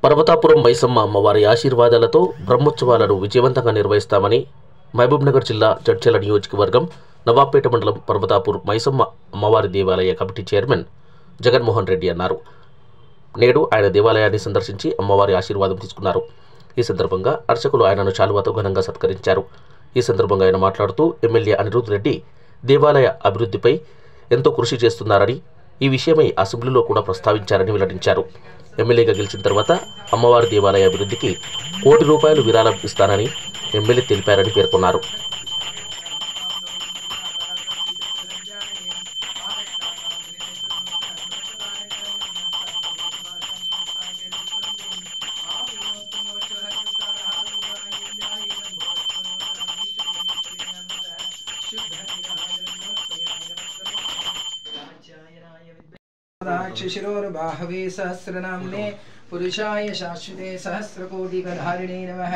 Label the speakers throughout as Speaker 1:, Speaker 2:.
Speaker 1: పర్వతాపురం మైసమ్మ అమ్మవారి ఆశీర్వాదాలతో బ్రహ్మోత్సవాలను విజయవంతంగా నిర్వహిస్తామని మహబూబ్నగర్ జిల్లా జడ్చర్ల నియోజకవర్గం నవాబ్పేట మండలం పర్వతాపూర్ మైసమ్మ అమ్మవారి దేవాలయ కమిటీ చైర్మన్ జగన్మోహన్ రెడ్డి అన్నారు. నేడు ఆయన దేవాలయాన్ని సందర్శించి అమ్మవారి ఆశీర్వాదం తీసుకున్నారు. ఈ సందర్భంగా అర్చకులు ఆయనను శాలువాతో ఘనంగా సత్కరించారు. ఈ సందర్భంగా ఆయన మాట్లాడుతూ ఎమ్మెల్యే అనిరుద్ రెడ్డి దేవాలయ అభివృద్ధిపై ఎంతో కృషి చేస్తున్నారని, ఈ విషయమై అసెంబ్లీలో కూడా ప్రస్తావించారని వెల్లడించారు. ఎమ్మెల్యేగా గెలిచిన తర్వాత అమ్మవారి దేవాలయ అభివృద్ధికి ₹1 కోటి విరాళం ఇస్తానని ఎమ్మెల్యే తెలిపారని పేర్కొన్నారు.
Speaker 2: शिशिरोर्बाहवे सहस्रनाम्ने पुरुषाय शाश्वते सहस्रकोटिकधारिणे नमः।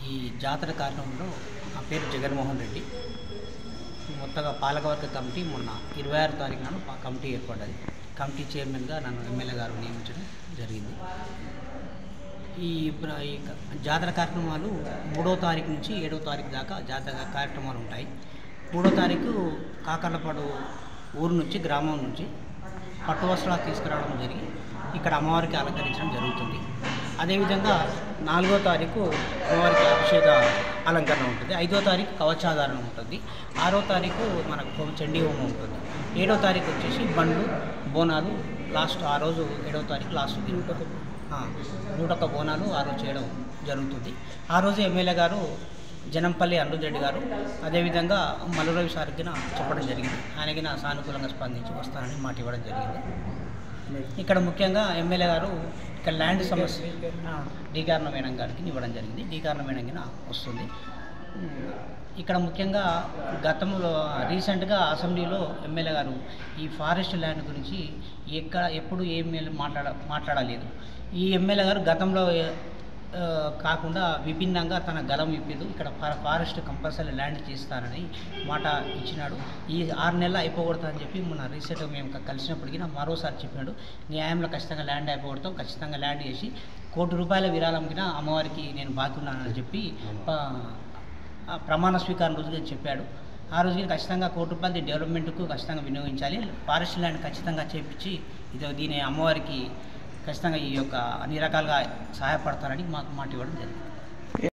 Speaker 3: ఈ జాతర కారణంలో నా పేరు జగన్మోహన్ రెడ్డి. మొత్తగా పాలకవర్గ కమిటీ మొన్న 26 తారీఖు నాడు కమిటీ ఏర్పడ్డది. కమిటీ చైర్మన్గా నన్ను ఎమ్మెల్యే గారు నియమించడం జరిగింది. ఈ జాతర కార్యక్రమాలు 3వ తారీఖు నుంచి 7వ తారీఖు దాకా జాతర కార్యక్రమాలు ఉంటాయి. 3వ తారీఖు కాకర్లపాడు ఊరు నుంచి, గ్రామం నుంచి పట్టు వస్త్రాలు తీసుకురావడం జరిగి ఇక్కడ అమ్మవారికి అలంకరించడం జరుగుతుంది. అదేవిధంగా 4వ తారీఖు అమ్మవారికి అభిషేక అలంకరణ ఉంటుంది. 5వ తారీఖు కవచాధారణ ఉంటుంది. 6వ తారీఖు మనకు చండీ హోమం ఉంటుంది. 7వ తారీఖు వచ్చేసి బండ్లు, బోనాలు లాస్ట్ ఆ రోజు 7వ తారీఖు లాస్ట్ 101 బోనాలు ఆ రోజు చేయడం జరుగుతుంది. ఆ రోజు ఎమ్మెల్యే గారు జనంపల్లి అనిరుద్ రెడ్డి గారు అదేవిధంగా మల్లురవి సార్కి చెప్పడం జరిగింది. ఆయనకి సానుకూలంగా స్పందించి వస్తానని మాట ఇవ్వడం జరిగింది. ఇక్కడ ముఖ్యంగా ఎమ్మెల్యే గారు ఇక్కడ ల్యాండ్ సమస్య డీకారణ మేడం గారికి ఇవ్వడం జరిగింది. డీకారణ మేడం వస్తుంది. ఇక్కడ ముఖ్యంగా గతంలో రీసెంట్గా అసెంబ్లీలో ఎమ్మెల్యే గారు ఈ ఫారెస్ట్ ల్యాండ్ గురించి ఎప్పుడు ఏం మాట్లాడలేదు. ఈ ఎమ్మెల్యే గారు గతంలో కాకుండా విభిన్నంగా తన గలం ఇప్పిదు ఇక్కడ ఫారెస్ట్ కంపల్సరీ ల్యాండ్ చేస్తానని మాట ఇచ్చినాడు. ఈ 6 నెలలు అయిపోకూడదని చెప్పి మొన్న రీసెంట్గా మేము కలిసినప్పటికీ మరోసారి చెప్పినాడు, న్యాయంలో ఖచ్చితంగా ల్యాండ్ అయిపోకూడతాం, ఖచ్చితంగా ల్యాండ్ చేసి ₹1 కోటి విరాళంకిన అమ్మవారికి నేను బాకీ ఉన్నానని చెప్పి ప్రమాణ స్వీకారం రోజుగా చెప్పాడు. ఆ రోజుకి ఖచ్చితంగా ₹1 కోటి డెవలప్మెంట్కు ఖచ్చితంగా వినియోగించాలి, ఫారెస్ట్ ల్యాండ్ ఖచ్చితంగా చేపించి దీని అమ్మవారికి ఖచ్చితంగా ఈ యొక్క అన్ని రకాలుగా సహాయపడతారని మాకు మాట ఇవ్వడం జరిగింది.